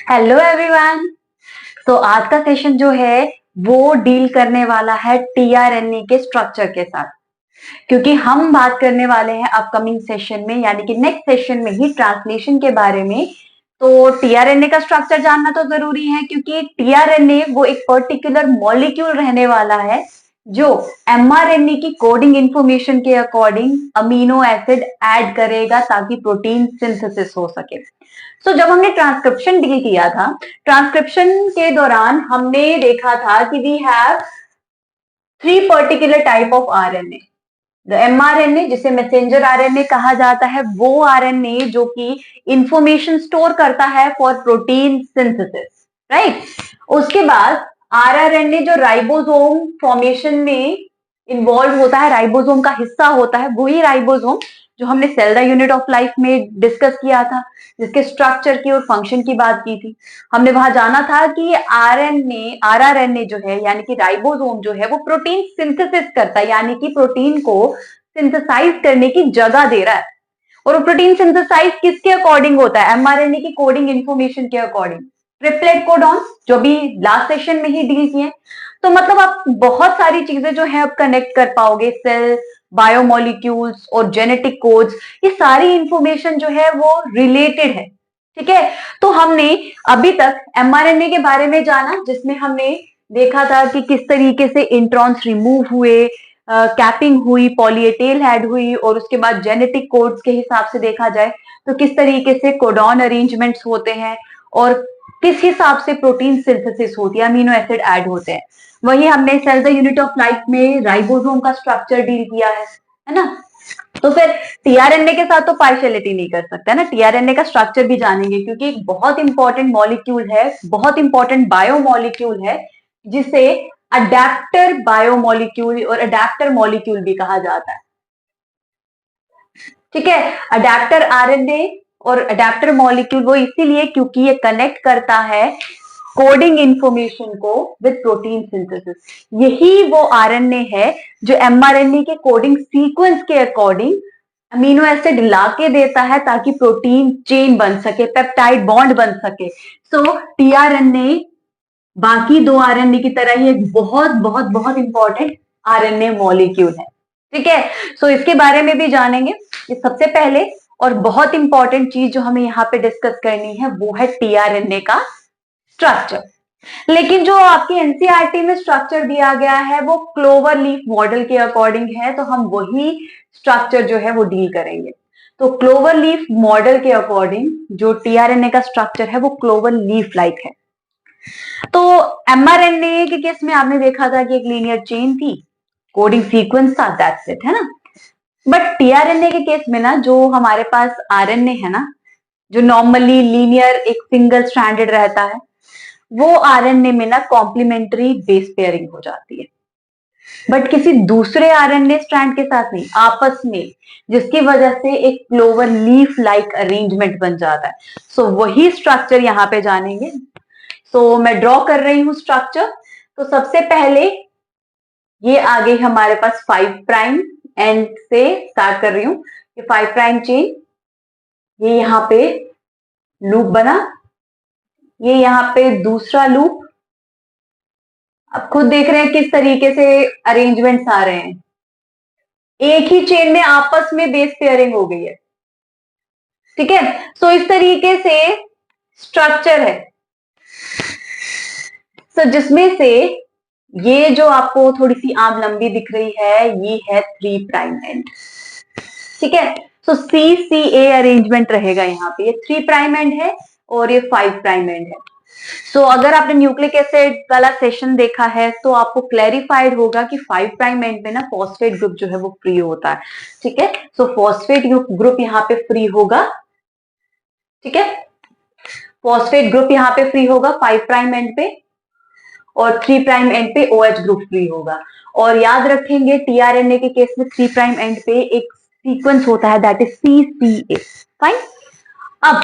Hello everyone. तो आज का सेशन जो है वो डील करने वाला है टीआरएनए के स्ट्रक्चर के साथ, क्योंकि हम बात करने वाले हैं अपकमिंग सेशन में यानी कि नेक्स्ट सेशन में ही ट्रांसलेशन के बारे में। तो टीआरएनए का स्ट्रक्चर जानना तो जरूरी है, क्योंकि टीआरएनए वो एक पर्टिकुलर मॉलिक्यूल रहने वाला है जो एमआरएनए की कोडिंग इंफॉर्मेशन के अकॉर्डिंग अमीनो एसिड ऐड करेगा ताकि प्रोटीन सिंथेसिस हो सके। सो जब हमने ट्रांसक्रिप्शन डील किया था, ट्रांसक्रिप्शन के दौरान हमने देखा था कि we have three particular type of RNA. The mRNA, जिसे मैसेंजर आरएनए कहा जाता है, वो आरएनए जो कि इंफॉर्मेशन स्टोर करता है फॉर प्रोटीन सिंथेसिस, राइट। उसके बाद आरआरएनए जो राइबोसोम फॉर्मेशन में इन्वॉल्व होता है, राइबोसोम का हिस्सा होता है, वही राइबोसोम जो हमने cell the unit of life में डिस्कस किया था, जिसके स्ट्रक्चर की और फंक्शन की बात की थी। हमने वहां जाना था कि आरआरएनए जो है यानी कि राइबोसोम जो है वो प्रोटीन सिंथेसिस करता है, यानी कि प्रोटीन को सिंथेसाइज करने की जगह दे रहा है। और वो प्रोटीन सिंथेसाइज किसके अकॉर्डिंग होता है? एमआरएनए की कोडिंग इंफॉर्मेशन के अकॉर्डिंग। ट्रिपलेट कोडॉन जो भी लास्ट सेशन में ही डील किए। तो मतलब आप बहुत सारी चीजें जो है अब कनेक्ट कर पाओगे, सेल, बायोमोलिक्यूल्स और जेनेटिक कोड्स, ये सारी इंफॉर्मेशन जो है वो रिलेटेड है। ठीक है। तो हमने अभी तक एमआरएनए के बारे में जाना, जिसमें हमने देखा था कि किस तरीके से इंट्रॉन्स रिमूव हुए, कैपिंग हुई, पॉलीएटेल ऐड हुई, और उसके बाद जेनेटिक कोड्स के हिसाब से देखा जाए तो किस तरीके से कोडॉन अरेंजमेंट्स होते हैं और किस हिसाब से प्रोटीन सिंथेसिस होती है, अमीनो एसिड ऐड होते हैं। वही हमने cell the unit of life में राइबोसोम का स्ट्रक्चर डील किया है ना। तो फिर टीआरएनए के साथ तो पार्शियलिटी नहीं कर सकते ना, टीआरएनए का स्ट्रक्चर भी जानेंगे, क्योंकि एक बहुत इंपॉर्टेंट मॉलिक्यूल है, बहुत इंपॉर्टेंट बायोमोलिक्यूल है, जिसे अडेप्टर बायोमोलिक्यूल और अडेप्टर मॉलिक्यूल भी कहा जाता है। ठीक है। अडेप्टर आरएनए और अडेप्टर मॉलिक्यूल वो इसीलिए क्योंकि ये कनेक्ट करता है कोडिंग इंफॉर्मेशन को विद प्रोटीन सिंथेसिस। यही वो आरएनए है जो एमआरएनए के कोडिंग सीक्वेंस के अकॉर्डिंग अमीनो एसिड लाके देता है ताकि प्रोटीन चेन बन सके, पेप्टाइड बॉन्ड बन सके। सो टीआरएनए बाकी दो आरएनए की तरह ही एक बहुत बहुत बहुत इंपॉर्टेंट आरएनए मॉलिक्यूल है। ठीक है। सो इसके बारे में भी जानेंगे। ये सबसे पहले और बहुत इंपॉर्टेंट चीज जो हमें यहाँ पे डिस्कस करनी है वो है टीआरएनए का स्ट्रक्चर। लेकिन जो आपकी एनसीईआरटी में स्ट्रक्चर दिया गया है वो क्लोवर लीफ मॉडल के अकॉर्डिंग है, तो हम वही स्ट्रक्चर जो है वो डील करेंगे। तो क्लोवर लीफ मॉडल के अकॉर्डिंग जो टीआरएनए का स्ट्रक्चर है वो क्लोवर लीफ लाइक है। तो एमआरएनए के केस में आपने देखा था कि एक लीनियर चेन थी, कोडिंग सीक्वेंस था, दैट्स इट, है ना। बट टीआरएनए के केस में ना जो हमारे पास आरएनए है ना, जो नॉर्मली लीनियर एक सिंगल स्ट्रैंडेड रहता है, वो आरएनए में ना कॉम्प्लीमेंट्री बेस पेयरिंग हो जाती है। बट किसी दूसरे आरएनए स्ट्रैंड के साथ नहीं, आपस में, जिसकी वजह से एक क्लोवर लीफ लाइक अरेंजमेंट बन जाता है। सो वही स्ट्रक्चर यहाँ पे जानेंगे। सो मैं ड्रॉ कर रही हूं स्ट्रक्चर। तो सबसे पहले ये आ गई हमारे पास 5' एंड से स्टार्ट कर रही हूं। ये 5' चेन, ये यहाँ पे लूप बना, ये यहाँ पे दूसरा लूप। अब खुद देख रहे हैं किस तरीके से अरेंजमेंट्स आ रहे हैं, एक ही चेन में आपस में बेस पेयरिंग हो गई है। ठीक है। सो इस तरीके से स्ट्रक्चर है। सो जिसमें से ये जो आपको थोड़ी सी आम लंबी दिख रही है, ये है 3' एंड। ठीक है। सो सी सी ए अरेंजमेंट रहेगा यहाँ पे। ये 3' एंड है और ये 5' एंड है। सो अगर आपने न्यूक्लिक एसिड वाला सेशन देखा है तो आपको क्लैरिफाइड होगा कि 5' एंड में ना फॉस्फेट ग्रुप जो है वो फ्री होता है। ठीक है। सो फॉस्फेट ग्रुप यहाँ पे फ्री होगा। ठीक है। फॉस्फेट ग्रुप यहाँ पे फ्री होगा 5' एंड पे, और 3' एंड पे OH ग्रुप फ्री होगा। और याद रखेंगे टीआरएनए के केस में 3' एंड पे एक सीक्वेंस होता है, दैट इज CCA। फाइन। अब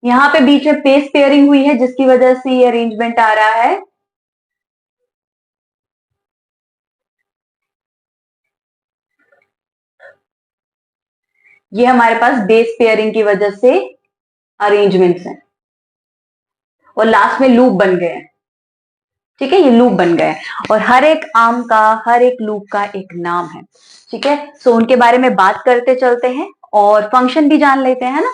यहाँ पे बीच में बेस पेयरिंग हुई है जिसकी वजह से ये अरेंजमेंट आ रहा है। ये हमारे पास बेस पेयरिंग की वजह से अरेंजमेंट्स हैं। और लास्ट में लूप बन गए हैं। ठीक है, ये लूप बन गए और हर एक आर्म का, हर एक लूप का एक नाम है। ठीक है, सो उनके बारे में बात करते चलते हैं और फंक्शन भी जान लेते हैं ना।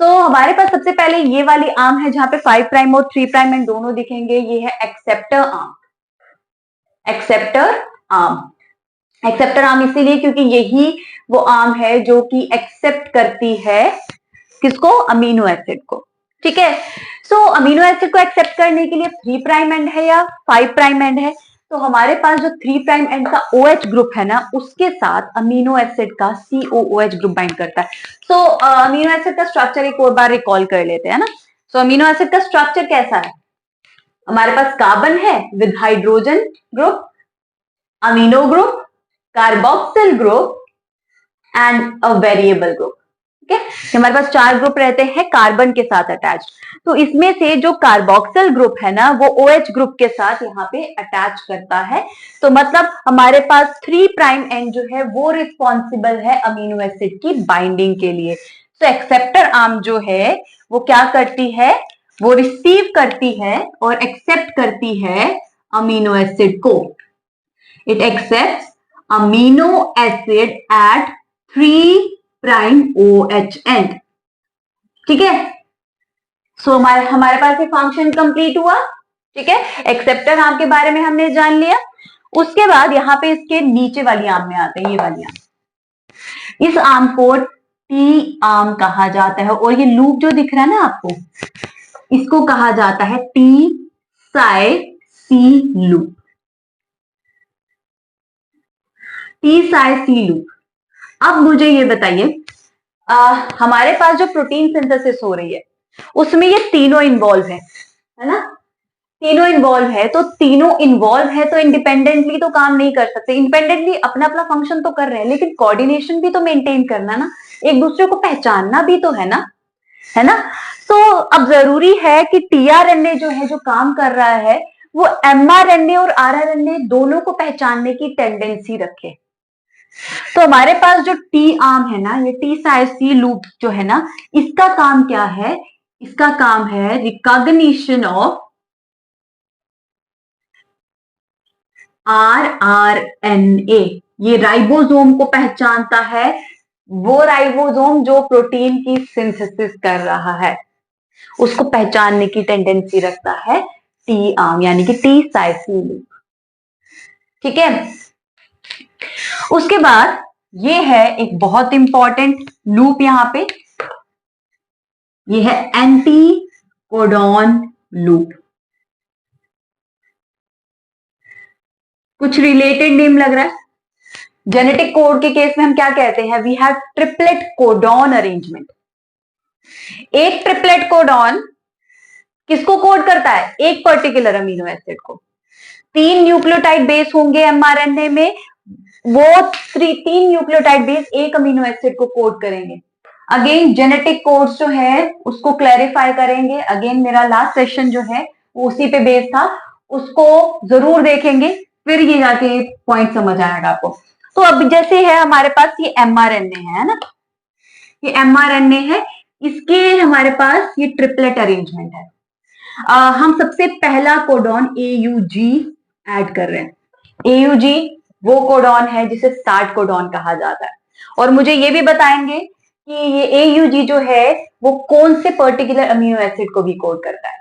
सो हमारे पास सबसे पहले ये वाली आर्म है जहां पे 5 प्राइम और 3 प्राइम एंड दोनों दिखेंगे। ये है acceptor arm. Acceptor arm, acceptor arm इसीलिए क्योंकि यही वो आर्म है जो कि एक्सेप्ट करती है किसको, अमीनो एसिड को। ठीक है, सो अमीनो एसिड को एक्सेप्ट करने के लिए 3 प्राइम एंड है या 5 प्राइम एंड है, तो हमारे पास जो 3 प्राइम एंड का OH ग्रुप है ना, उसके साथ अमीनो एसिड का COOH ग्रुप बाइंड करता है। सो अमीनो एसिड का स्ट्रक्चर एक और बार रिकॉल कर लेते हैं ना। सो अमीनो एसिड का स्ट्रक्चर कैसा है, हमारे पास कार्बन है with hydrogen group, amino group, carboxyl group and a variable group. ठीक है, हमारे पास 4 ग्रुप रहते हैं कार्बन के साथ अटैच। तो इसमें से जो कार्बोक्सिल ग्रुप है ना, वो OH ग्रुप के साथ यहाँ पे अटैच करता है। तो मतलब हमारे पास 3 प्राइम एंड जो है वो रिस्पॉन्सिबल है अमीनो एसिड की बाइंडिंग के लिए। तो एक्सेप्टर आर्म जो है वो क्या करती है, वो रिसीव करती है और एक्सेप्ट करती है अमीनो एसिड को। It accepts amino acid at 3 prime OH end. ठीक है, सो हमारे पास ये फंक्शन कंप्लीट हुआ। ठीक है, एक्सेप्टर आर्म के बारे में हमने जान लिया। उसके बाद यहाँ पे इसके नीचे वाली आर्म में आते हैं, ये वाली आर्म। इस आर्म को टी आर्म कहा जाता है और ये लूप जो दिख रहा है ना आपको, इसको कहा जाता है टी साइ सी लूप। टी साइ सी लूप। अब मुझे ये बताइए, हमारे पास जो प्रोटीन सिंथेसिस हो रही है उसमें ये तीनों इन्वॉल्व है ना, तीनों इन्वॉल्व है। तो तीनों इन्वॉल्व है तो इंडिपेंडेंटली तो काम नहीं कर सकते, इंडिपेंडेंटली अपना अपना फंक्शन तो कर रहे हैं, लेकिन कोऑर्डिनेशन भी तो मेंटेन करना ना, एक दूसरे को पहचानना भी तो है ना। तो अब जरूरी है कि टीआरएनए जो है, जो काम कर रहा है, वो एमआरएनए और आरआरएनए दोनों को पहचानने की टेंडेंसी रखे। तो हमारे पास जो टी आर्म है ना, ये टी साइ सी लूप जो है ना, इसका काम क्या है, इसका काम है रिकॉग्निशन ऑफ आरआरएनए। ये राइबोसोम को पहचानता है, वो राइबोसोम जो प्रोटीन की सिंथेसिस कर रहा है, उसको पहचानने की टेंडेंसी रखता है टी आर्म, यानी कि टी साइ सी लूप। ठीक है, उसके बाद ये है एक बहुत इंपॉर्टेंट लूप यहां पे, ये है एंटी कोडॉन लूप। कुछ रिलेटेड नेम लग रहा है। जेनेटिक कोड के केस में हम क्या कहते हैं, we have triplet codon arrangement. एक ट्रिपलेट कोडॉन किसको कोड करता है, एक पर्टिकुलर अमीनो एसिड को। 3 न्यूक्लियोटाइड बेस होंगे एमआरएनए में, वो 3 न्यूक्लियोटाइड बेस एक अमीनो एसिड को कोड करेंगे। अगेन जेनेटिक कोड्स जो है उसको क्लैरिफाई करेंगे। अगेन मेरा लास्ट सेशन जो है वो उसी पे बेस था, उसको जरूर देखेंगे, फिर ये जाके पॉइंट समझ आएगा आपको। तो अब जैसे है हमारे पास ये एमआरएनए है ना, ये एमआरएनए है, इसके हमारे पास ये ट्रिपलेट अरेंजमेंट है। हम सबसे पहला कोडॉन AUG ऐड कर रहे हैं। AUG वो कोडॉन है जिसे स्टार्ट कोडॉन कहा जाता है। और मुझे ये भी बताएंगे कि ये AUG जो है वो कौन से पर्टिकुलर अमीनो एसिड को भी कोड करता है।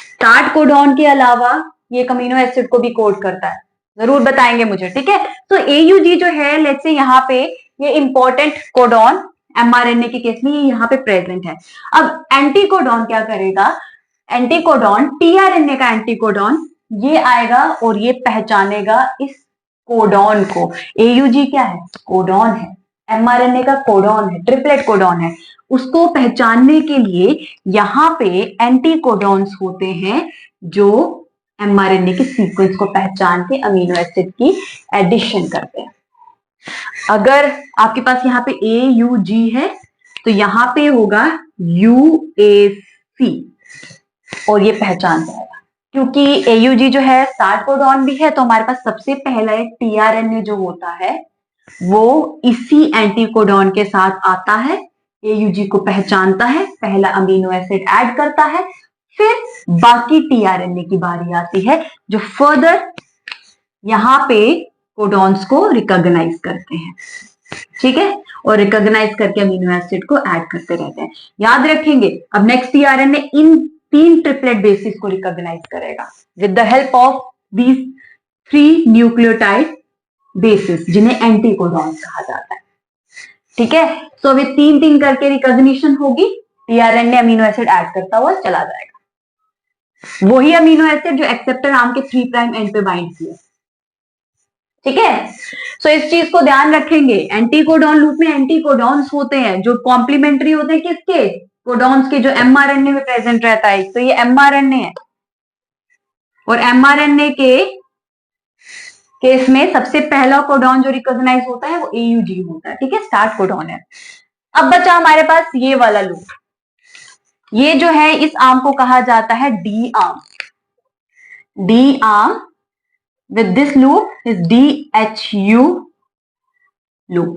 स्टार्ट कोडॉन के अलावा ये अमीनो एसिड को भी कोड करता है, जरूर बताएंगे मुझे। ठीक है, तो AUG जो है, लेट्स से यहाँ पे ये इंपॉर्टेंट कोडॉन एमआरएनए के केस में ये यहाँ पे प्रेजेंट है। अब एंटी कोडॉन क्या करेगा, एंटी कोडॉन टीआरएनए का एंटी कोडॉन ये आएगा और ये पहचानेगा इस कोडॉन को। AUG क्या है, कोडॉन है, एमआरएनए का कोडॉन है, ट्रिपलेट कोडॉन है। उसको पहचानने के लिए यहाँ पे एंटी कोडॉन्स होते हैं जो एमआरएनए के सीक्वेंस को पहचान के अमीनो एसिड की एडिशन करते हैं। अगर आपके पास यहाँ पे AUG है तो यहाँ पे होगा UAC और ये पहचान जाएगा। क्योंकि AUG जो है स्टार्ट कोडॉन भी है, तो हमारे पास सबसे पहला टीआरएनए जो होता है वो इसी एंटी कोडॉन के साथ आता है, AUG को पहचानता है, पहला अमीनो एसिड ऐड करता है, फिर बाकी टीआरएनए की बारी आती है जो फर्दर यहां पे कोडॉन्स को रिकॉग्नाइज करते हैं, ठीक है, और रिकॉग्नाइज करके अमीनो एसिड को ऐड करते रहते हैं। याद रखेंगे अब नेक्स्ट टीआरएनए इन 3 ट्रिपलेट बेसिस को रिकॉग्नाइज करेगा with the help of these 3 nucleotide basis जिन्हें एंटीकोडॉन्स कहा जाता है, ठीक है। सो अभी 3-3 करके रिकॉग्निशन होगी, टीआरएनए अमीनो एसिड ऐड करता हुआ चला जाएगा, वही अमीनो एसिड जो एक्सेप्टर आर्म के 3 प्राइम एंड पे बाइंड किया, ठीक है। सो इस चीज को ध्यान रखेंगे, एंटीकोडॉन लूप में एंटीकोडॉन्स होते हैं जो कॉम्प्लीमेंट्री होते हैं किसके, कोडॉन्स के, जो एमआरएनए में प्रेजेंट रहता है। तो ये एमआरएनए है और एमआरएनए के केस में सबसे पहला कोडॉन जो रिकॉग्नाइज होता है वो एयूजी होता है, ठीक है, स्टार्ट कोडॉन है। अब बचा हमारे पास ये वाला लूप, ये जो है इस आर्म को कहा जाता है D arm, D arm with this loop is DHU loop।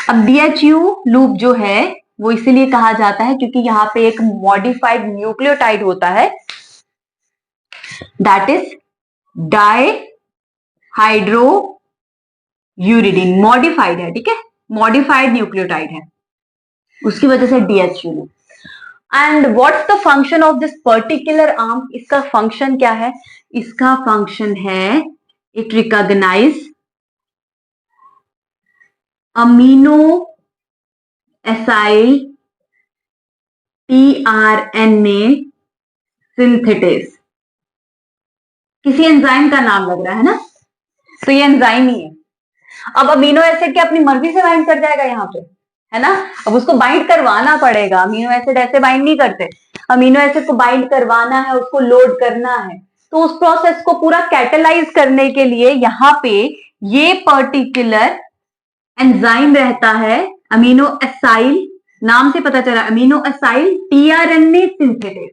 अब DHU loop जो है वो इसीलिए कहा जाता है क्योंकि यहां पे एक मॉडिफाइड न्यूक्लियोटाइड होता है दैट इज डाइहाइड्रोयूरिडीन, मॉडिफाइड है, ठीक है, मॉडिफाइड न्यूक्लियोटाइड है, उसकी वजह से DHU loop। And what's the function of this particular arm, इसका फंक्शन क्या है, इसका फंक्शन है it recognize amino acyl tRNA synthetase। किसी एंजाइम का नाम लग रहा है ना, तो ये एंजाइम ही है। अब अमीनो एसिड के अपनी मर्जी से बाइंड कर जाएगा यहाँ पे, है ना, अब उसको बाइंड करवाना पड़ेगा, अमीनो एसिड ऐसे बाइंड नहीं करते, अमीनो एसिड को बाइंड करवाना है, उसको लोड करना है, तो उस प्रोसेस को पूरा कैटेलाइज करने के लिए यहाँ पे ये पर्टिकुलर एंजाइम रहता है, अमीनो एसाइल, नाम से पता चला अमीनो एसाइल टीआरएनए सिंथेटेज,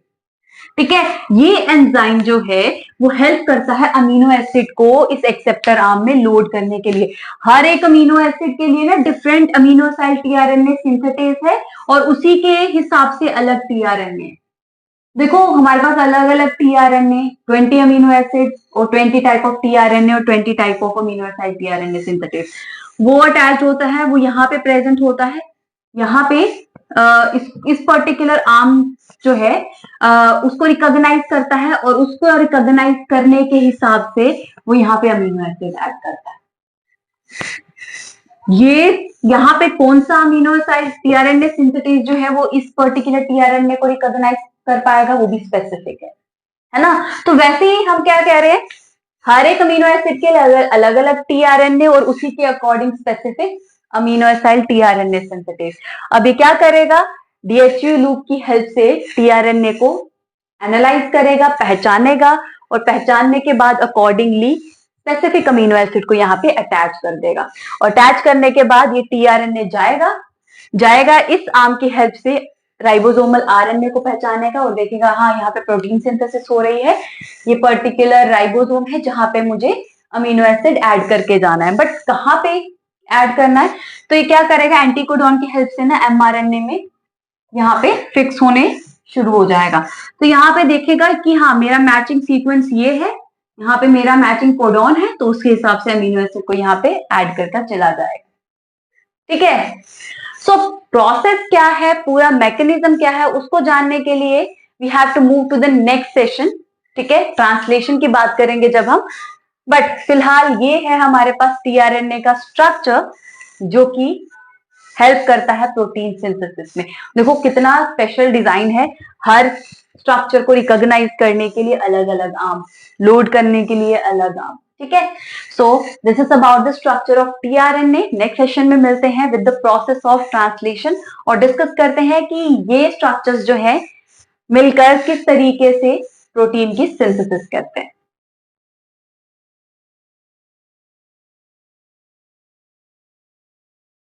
ठीक है। ये एंजाइम जो है वो हेल्प करता है अमीनो एसिड को इस एक्सेप्टर आर्म में लोड करने के लिए। हर एक अमीनो एसिड के लिए ना different amino acyl tRNA synthetase है और उसी के हिसाब से अलग टीआरएनए। देखो हमारे पास अलग अलग टीआरएनए 20 अमीनो एसिड और 20 टाइप ऑफ टीआरएनए और 20 type of amino aside tRNA synthetase, वो अटैच होता है, वो यहाँ पे प्रेजेंट होता है, यहाँ पे इस पर्टिकुलर आर्म जो है उसको रिकॉग्नाइज करता है और उसको रिकॉग्नाइज करने के हिसाब से वो यहाँ पे अमीनो एसिड ऐड करता है। ये यहाँ पे कौन सा अमीनो एसाइड टीआरएनए सिंथेटेज जो है वो इस पर्टिकुलर टीआरएनए को रिकॉग्नाइज कर पाएगा, वो भी स्पेसिफिक है ना। तो वैसे ही हम क्या कह रहे हैं, हर एक अमीनो एसिड के अलग अलग टीआरएनए और उसी के according specific amino aside tRNA synthetase. अब ये क्या करेगा, डीएचयू लूप की हेल्प से टीआरएनए को एनालाइज करेगा, पहचानेगा और पहचानने के बाद अकॉर्डिंगली स्पेसिफिक अमीनो एसिड को यहाँ पे अटैच कर देगा और अटैच करने के बाद ये टीआरएनए जाएगा इस आर्म की हेल्प से राइबोसोमल आरएनए को पहचानेगा और देखेगा हाँ यहाँ पे प्रोटीन सिंथेसिस हो रही है, ये पर्टिकुलर राइबोसोम है जहां पे मुझे अमीनो एसिड ऐड करके जाना है, बट कहाँ पे ऐड करना है, तो ये क्या करेगा, एंटीकोडॉन की हेल्प से ना एमआरएनए में यहाँ पे फिक्स होने शुरू हो जाएगा। तो यहाँ पे देखेगा कि हाँ मेरा मैचिंग सीक्वेंस ये है, यहाँ पे मेरा मैचिंग कोडॉन है, तो उसके हिसाब से अमीनो एसिड को यहाँ पे ऐड करके चला जाएगा, ठीक है। सो प्रोसेस क्या है, पूरा मैकेनिज्म क्या है, उसको जानने के लिए we have to move to the next session, ठीक है, ट्रांसलेशन की बात करेंगे जब हम, बट फिलहाल ये है हमारे पास टीआरएनए का स्ट्रक्चर जो कि हेल्प करता है प्रोटीन सिंथेसिस में। देखो कितना स्पेशल डिजाइन है, हर स्ट्रक्चर को रिकॉग्नाइज करने के लिए अलग अलग आर्म, लोड करने के लिए अलग आर्म, ठीक है। So this is about the structure of tRNA. Next session में मिलते हैं with the process of translation और डिस्कस करते हैं कि ये स्ट्रक्चर्स जो है मिलकर किस तरीके से प्रोटीन की सिंथेसिस करते हैं।